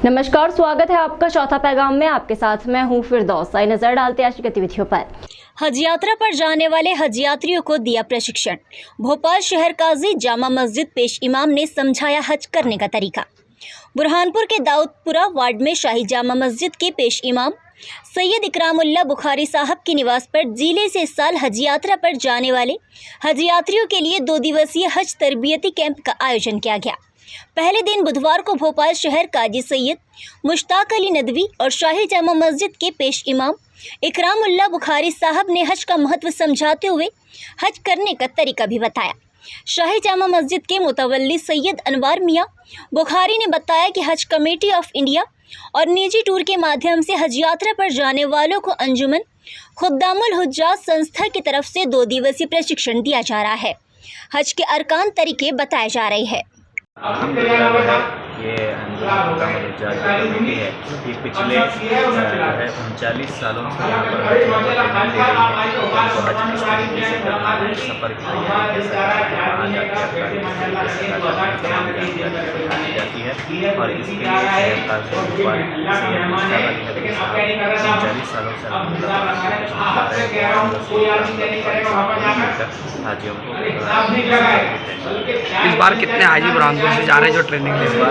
नमस्कार, स्वागत है आपका चौथा पैगाम में। आपके साथ मैं हूं फिरदौस। आइए नजर डालते हैं आज की गतिविधियों पर। हज यात्रा पर जाने वाले हज यात्रियों को दिया प्रशिक्षण। भोपाल शहर काजी जामा मस्जिद पेश इमाम ने समझाया हज करने का तरीका। बुरहानपुर के दाऊदपुरा वार्ड में शाही जामा मस्जिद के पेश इमाम सैयद इकरामुल्लाह बुखारी साहब के निवास पर जिले से इस साल हज यात्रा पर जाने वाले हज यात्रियों के लिए 2 दिवसीय हज तरबियती कैंप का आयोजन किया गया। पहले दिन बुधवार को भोपाल शहर काजी सैयद मुश्ताक अली नदवी और शाही जामा मस्जिद के पेश इमाम इकरामुल्लाह बुखारी साहब ने हज का महत्व समझाते हुए हज करने का तरीका भी बताया। शाही जामा मस्जिद के मुतवल्ली सैयद अनवार मियाँ बुखारी ने बताया कि हज कमेटी ऑफ इंडिया और निजी टूर के माध्यम से हज यात्रा पर जाने वालों को अंजुमन खुद्दामुल हुज्जाज संस्था की तरफ से 2 दिवसीय प्रशिक्षण दिया जा रहा है। हज के अरकान तरीके बताए जा रहे हैं। ये कमेटी है कि पिछले 39 सालों से यहाँ पर हज किस तरीके से करना है, सफ़र की तैयारी कैसे जाती है और इसके लिए 39 सालों से हाजियों को। इस बार कितने हाजी बुरहानपुर से जा रहे हैं जो ट्रेनिंग ले रहे हैं?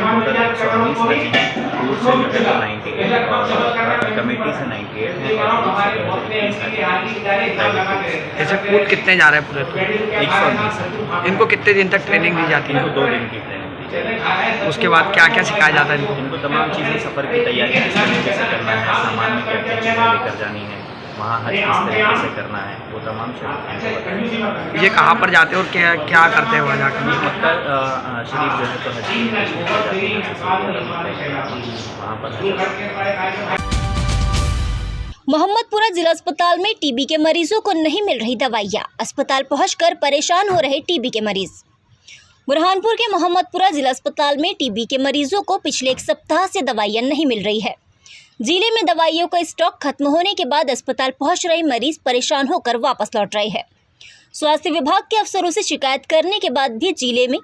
119 हाजी टूर से 98 और कमेटी से 98 ऐसे कुल कितने जा रहे हैं पूरे? 119। इनको कितने दिन तक ट्रेनिंग दी जाती है? 2 दिन की ट्रेनिंग दी जाती है। उसके बाद क्या क्या सिखाया जाता है इनको? इनको तमाम चीज़ें, सफ़र की तैयारी किस तरीके से करना है, सामान में क्या क्या चीज़ें लेकर जानी है, वहाँ हज किस तरीके से करना है, वो तमाम चीज़ें। ये कहाँ पर जाते हैं और क्या क्या करते हैं वहाँ जाकर? मक्का शरीफ जो है तो हज वहाँ पर। मोहम्मदपुरा जिला अस्पताल में टीबी के मरीजों को नहीं मिल रही दवाइयाँ। अस्पताल पहुंचकर परेशान हो रहे टीबी के मरीज। बुरहानपुर के मोहम्मदपुरा जिला अस्पताल में टीबी के मरीजों को पिछले 1 सप्ताह से दवाइयाँ नहीं मिल रही है। जिले में दवाइयों का स्टॉक खत्म होने के बाद अस्पताल पहुंच रहे मरीज परेशान होकर वापस लौट रहे हैं। स्वास्थ्य विभाग के अफसरों से शिकायत करने के बाद भी जिले में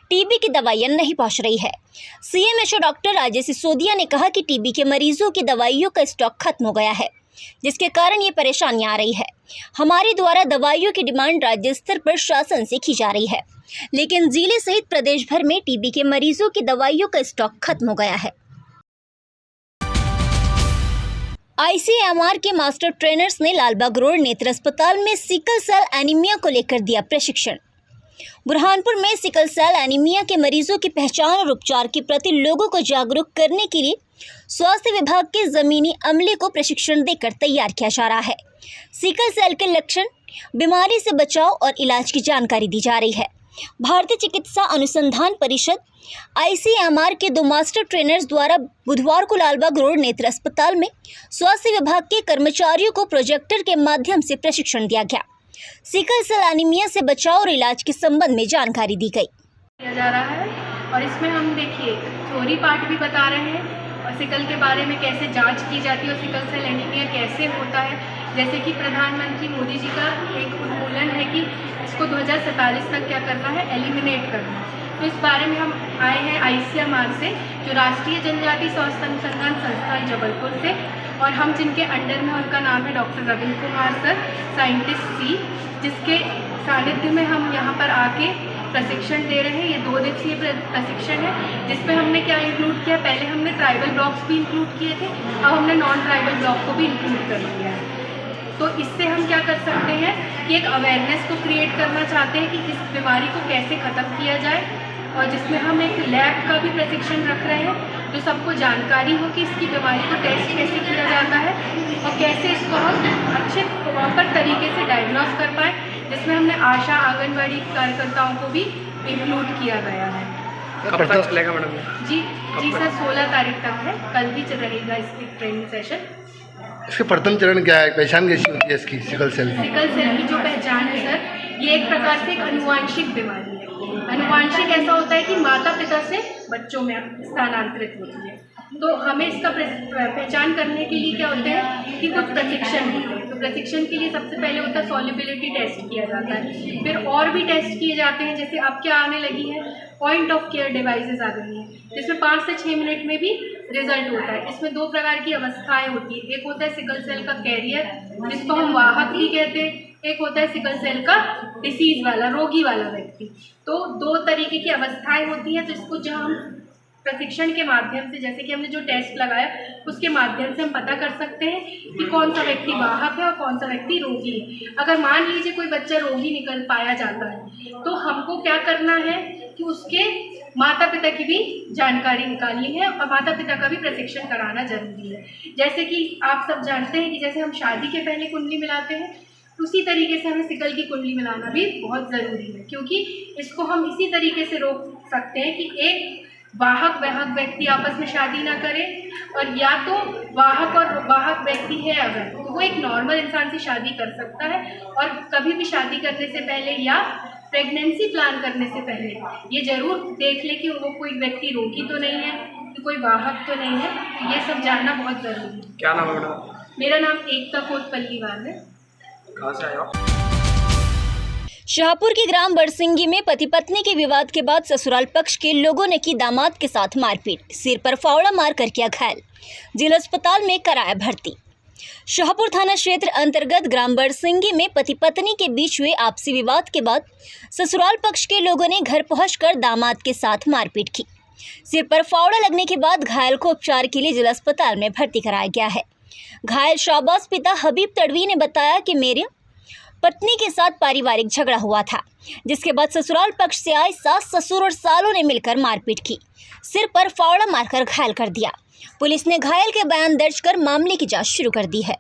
टीबी की दवाइयां नहीं पहुंच रही है। सीएमएचओ डॉक्टर राजेश सिसोदिया ने कहा कि टीबी के मरीजों की दवाइयों का स्टॉक खत्म हो गया है, जिसके कारण ये परेशानियां आ रही है। हमारे द्वारा दवाइयों की डिमांड राज्य स्तर पर शासन से की जा रही है, लेकिन जिले सहित प्रदेश भर में टीबी के मरीजों की दवाइयों का स्टॉक खत्म हो गया है। आईसीएमआर के मास्टर ट्रेनर्स ने लालबाग रोड नेत्र अस्पताल में सिकल सेल एनीमिया को लेकर दिया प्रशिक्षण। बुरहानपुर में सिकल सेल एनीमिया के मरीजों की पहचान और उपचार के प्रति लोगों को जागरूक करने के लिए स्वास्थ्य विभाग के जमीनी अमले को प्रशिक्षण देकर तैयार किया जा रहा है। सिकल सेल के लक्षण, बीमारी से बचाव और इलाज की जानकारी दी जा रही है। भारतीय चिकित्सा अनुसंधान परिषद आईसीएमआर के 2 मास्टर ट्रेनर्स द्वारा बुधवार को लालबाग रोड नेत्र अस्पताल में स्वास्थ्य विभाग के कर्मचारियों को प्रोजेक्टर के माध्यम से प्रशिक्षण दिया गया। सिकल सेल एनीमिया से बचाव और इलाज के संबंध में जानकारी दी गई। किया जा रहा है और इसमें हम देखिए थ्योरी पार्ट भी बता रहे हैं और सिकल के बारे में कैसे जांच की जाती है और सिकल सेल एनीमिया कैसे होता है। जैसे कि प्रधानमंत्री मोदी जी का एक उन्मूलन है कि इसको 2047 तक क्या करना है, एलिमिनेट करना है। तो इस बारे में हम आए हैं आईसीएमआर से, जो राष्ट्रीय जनजाति स्वास्थ्य अनुसंधान संस्थान जबलपुर से, और हम जिनके अंडर में, उनका नाम है doctor Ravindra Kumar sir, scientist C, जिसके सानिध्य में हम यहाँ पर आके प्रशिक्षण दे रहे हैं। ये 2 दिवसीय प्रशिक्षण है, जिसमें हमने क्या इंक्लूड किया, पहले हमने ट्राइबल ब्लॉक्स भी इंक्लूड किए थे, अब हमने नॉन ट्राइबल ब्लॉक को भी इंक्लूड कर लिया है। तो इससे हम क्या कर सकते हैं कि एक अवेयरनेस को क्रिएट करना चाहते हैं कि इस बीमारी को कैसे ख़त्म किया जाए, और जिसमें हम एक लैब का भी प्रशिक्षण रख रहे हैं, जो सबको जानकारी हो कि इसकी बीमारी को टेस्ट कैसे किया जाता है और कैसे इसको हम अच्छे प्रॉपर तरीके से डायग्नोस कर पाएँ, जिसमें हमने आशा आंगनबाड़ी कार्यकर्ताओं को भी इंक्लूड किया गया है। कब तक चलेगा मैडम? जी सर, 16 तारीख तक है, कल भी रहेगा इसकी ट्रेनिंग सेशन। इसके प्रथम चरण क्या है, पहचान कैसी होती है इसकी सिकल सेल की? सिकल सेल की जो पहचान है सर, ये एक प्रकार से एक अनुवांशिक बीमारी है। अनुवांशिक ऐसा होता है कि माता पिता से बच्चों में स्थानांतरित होती है। तो हमें इसका पहचान करने के लिए क्या होता है कि कुछ प्रशिक्षण होते हैं। तो प्रशिक्षण के लिए सबसे पहले होता है सॉल्युबिलिटी टेस्ट किया जाता है, फिर और भी टेस्ट किए जाते हैं। जैसे अब क्या आने लगी है, पॉइंट ऑफ केयर डिवाइसेस आ गई हैं, जिसमें 5 से 6 मिनट में भी रिजल्ट होता है। इसमें 2 प्रकार की अवस्थाएं होती है। एक होता है सिकल सेल का कैरियर, जिसको हम वाहक भी कहते हैं। एक होता है सिकल सेल का डिसीज वाला, रोगी वाला व्यक्ति। तो 2 तरीके की अवस्थाएं होती हैं। तो इसको जब हम प्रशिक्षण के माध्यम से, जैसे कि हमने जो टेस्ट लगाया उसके माध्यम से हम पता कर सकते हैं कि कौन सा व्यक्ति वाहक है और कौन सा व्यक्ति रोगी है। अगर मान लीजिए कोई बच्चा रोगी निकल पाया जाता है तो हमको क्या करना है कि उसके माता पिता की भी जानकारी निकालनी है और माता पिता का भी प्रशिक्षण कराना जरूरी है। जैसे कि आप सब जानते हैं कि जैसे हम शादी के पहले कुंडली मिलाते हैं, उसी तरीके से हमें सिकल की कुंडली मिलाना भी बहुत ज़रूरी है, क्योंकि इसको हम इसी तरीके से रोक सकते हैं कि एक वाहक व्यक्ति आपस में शादी ना करें, और या तो वाहक और वाहक व्यक्ति है अगर, तो वो एक नॉर्मल इंसान से शादी कर सकता है। और कभी भी शादी करने से पहले या प्रेगनेंसी प्लान करने से पहले ये ज़रूर देख ले कि वो कोई व्यक्ति रोगी तो नहीं है, कि कोई वाहक तो नहीं है। तो ये सब जानना बहुत ज़रूरी है। क्या नाम है मैडम? मेरा नाम एकता कोतपल्लीवाल है। कहाँ से आए आप? शाहपुर के ग्राम बरसिंगी में पति पत्नी के विवाद के बाद ससुराल पक्ष के लोगों ने की दामाद के साथ मारपीट, सिर पर फावड़ा मारकर किया घायल, जिला अस्पताल में कराया भर्ती। शाहपुर थाना क्षेत्र अंतर्गत ग्राम बरसिंगी में पति पत्नी के बीच हुए आपसी विवाद के बाद ससुराल पक्ष के लोगों ने घर पहुंचकर दामाद के साथ मारपीट की। सिर पर फावड़ा लगने के बाद घायल को उपचार के लिए जिला अस्पताल में भर्ती कराया गया है। घायल शाहबाज पिता हबीब तड़वी ने बताया कि मेरे पत्नी के साथ पारिवारिक झगड़ा हुआ था, जिसके बाद ससुराल पक्ष से आए सास ससुर और सालों ने मिलकर मारपीट की, सिर पर फावड़ा मारकर घायल कर दिया। पुलिस ने घायल के बयान दर्ज कर मामले की जांच शुरू कर दी है।